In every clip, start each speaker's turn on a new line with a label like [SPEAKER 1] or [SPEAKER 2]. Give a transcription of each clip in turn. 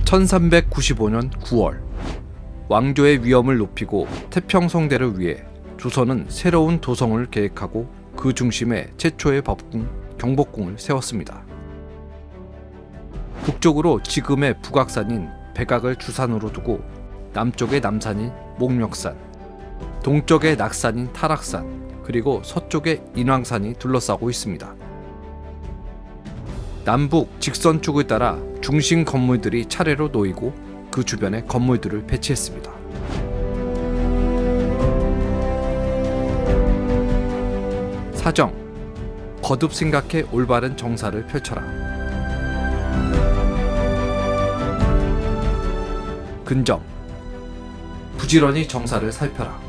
[SPEAKER 1] 1395년 9월, 왕조의 위엄을 높이고 태평성대를 위해 조선은 새로운 도성을 계획하고 그 중심에 최초의 법궁 경복궁을 세웠습니다. 북쪽으로 지금의 북악산인 백악을 주산으로 두고 남쪽의 남산인 목멱산, 동쪽의 낙산인 타락산, 그리고 서쪽의 인왕산이 둘러싸고 있습니다. 남북 직선축을 따라 중심 건물들이 차례로 놓이고 그 주변에 건물들을 배치했습니다. 사정, 거듭 생각해 올바른 정사를 펼쳐라. 근정, 부지런히 정사를 살펴라.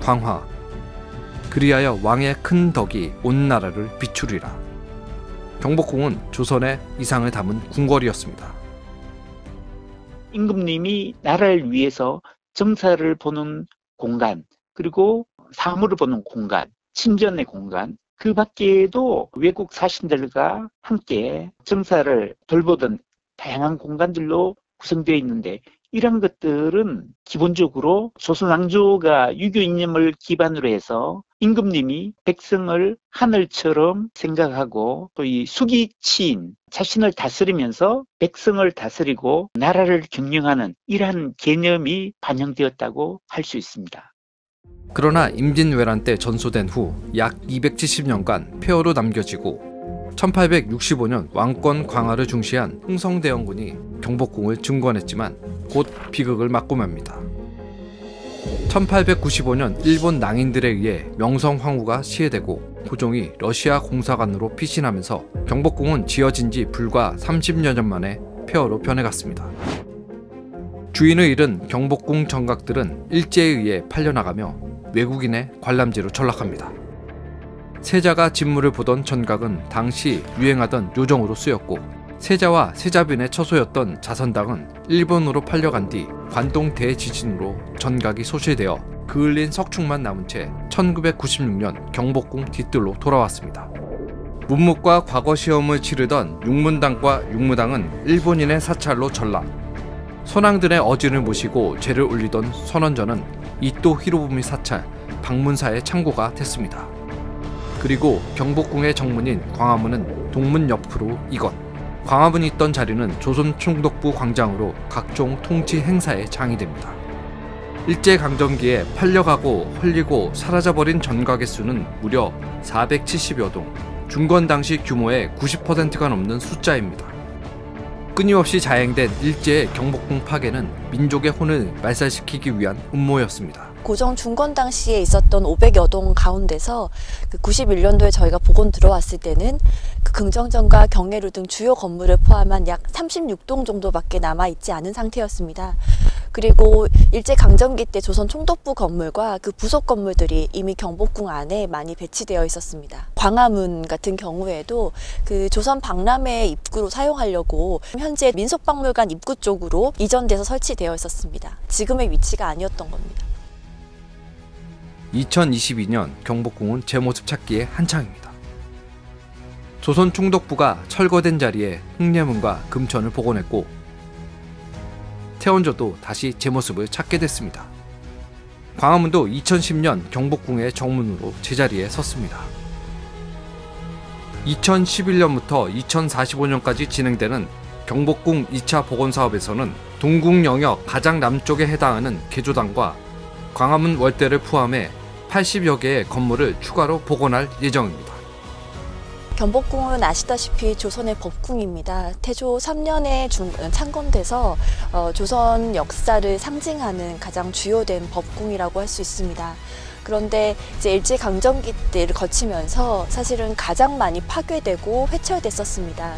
[SPEAKER 1] 광화, 그리하여 왕의 큰 덕이 온 나라를 비추리라. 경복궁은 조선의 이상을 담은 궁궐이었습니다.
[SPEAKER 2] 임금님이 나라를 위해서 정사를 보는 공간, 그리고 사물을 보는 공간, 친전의 공간, 그 밖에도 외국 사신들과 함께 정사를 돌보던 다양한 공간들로 구성되어 있는데, 이런 것들은 기본적으로 조선 왕조가 유교 이념을 기반으로 해서 임금님이 백성을 하늘처럼 생각하고 또 이 수기치인 자신을 다스리면서 백성을 다스리고 나라를 경영하는 이러한 개념이 반영되었다고 할 수 있습니다.
[SPEAKER 1] 그러나 임진왜란 때 전소된 후 약 270년간 폐허로 남겨지고 1865년 왕권 강화를 중시한 흥성대원군이 경복궁을 증권했지만 곧 비극을 맞고 맙니다. 1895년 일본 낭인들에 의해 명성황후가 시해되고 고종이 러시아 공사관으로 피신하면서 경복궁은 지어진 지 불과 30여 년 만에 폐허로 변해갔습니다. 주인을 잃은 경복궁 정각들은 일제에 의해 팔려나가며 외국인의 관람지로 전락합니다. 세자가 진물을 보던 전각은 당시 유행하던 요정으로 쓰였고, 세자와 세자빈의 처소였던 자선당은 일본으로 팔려간 뒤 관동 대지진으로 전각이 소실되어 그을린 석축만 남은 채 1996년 경복궁 뒤뜰로 돌아왔습니다. 문무과 과거 시험을 치르던 육문당과 육무당은 일본인의 사찰로 전락, 선왕들의 어진을 모시고 제를 올리던 선원전은 이토 히로부미 사찰, 방문사의 창고가 됐습니다. 그리고 경복궁의 정문인 광화문은 동문 옆으로 이것, 광화문이 있던 자리는 조선 총독부 광장으로 각종 통치 행사에 장이 됩니다. 일제강점기에 팔려가고 헐리고 사라져버린 전각의 수는 무려 470여 동, 중건 당시 규모의 90%가 넘는 숫자입니다. 끊임없이 자행된 일제의 경복궁 파괴는 민족의 혼을 말살시키기 위한 음모였습니다.
[SPEAKER 3] 고종 중건 당시에 있었던 500여 동 가운데서 그 91년도에 저희가 복원 들어왔을 때는 그 긍정전과 경내루 등 주요 건물을 포함한 약 36동 정도밖에 남아있지 않은 상태였습니다. 그리고 일제강점기 때 조선 총독부 건물과 그 부속 건물들이 이미 경복궁 안에 많이 배치되어 있었습니다. 광화문 같은 경우에도 그 조선 박람회 입구로 사용하려고 현재 민속박물관 입구 쪽으로 이전돼서 설치되어 있었습니다. 지금의 위치가 아니었던 겁니다.
[SPEAKER 1] 2022년 경복궁은 제 모습 찾기에 한창입니다. 조선 총독부가 철거된 자리에 흑례문과 금천을 복원했고, 태원저도 다시 제 모습을 찾게 됐습니다. 광화문도 2010년 경복궁의 정문으로 제자리에 섰습니다. 2011년부터 2045년까지 진행되는 경복궁 2차 복원 사업에서는 동궁 영역 가장 남쪽에 해당하는 개조당과 광화문 월대를 포함해 80여 개의 건물을 추가로 복원할 예정입니다.
[SPEAKER 3] 경복궁은 아시다시피 조선의 법궁입니다. 태조 3년에 창건돼서 조선 역사를 상징하는 가장 주요된 법궁이라고 할 수 있습니다. 그런데 이제 일제강점기 때를 거치면서 사실은 가장 많이 파괴되고 회철됐었습니다.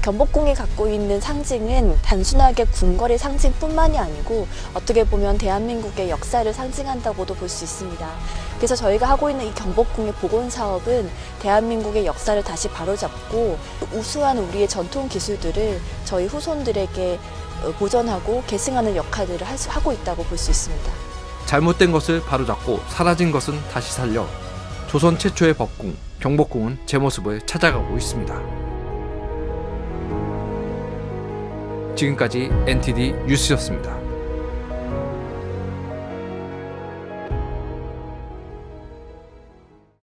[SPEAKER 3] 경복궁이 갖고 있는 상징은 단순하게 궁궐의 상징뿐만이 아니고 어떻게 보면 대한민국의 역사를 상징한다고도 볼 수 있습니다. 그래서 저희가 하고 있는 이 경복궁의 복원 사업은 대한민국의 역사를 다시 바로잡고 우수한 우리의 전통 기술들을 저희 후손들에게 보존하고 계승하는 역할들을 하고 있다고 볼 수 있습니다.
[SPEAKER 1] 잘못된 것을 바로잡고 사라진 것은 다시 살려 조선 최초의 법궁, 경복궁은 제 모습을 찾아가고 있습니다. 지금까지 NTD 뉴스였습니다.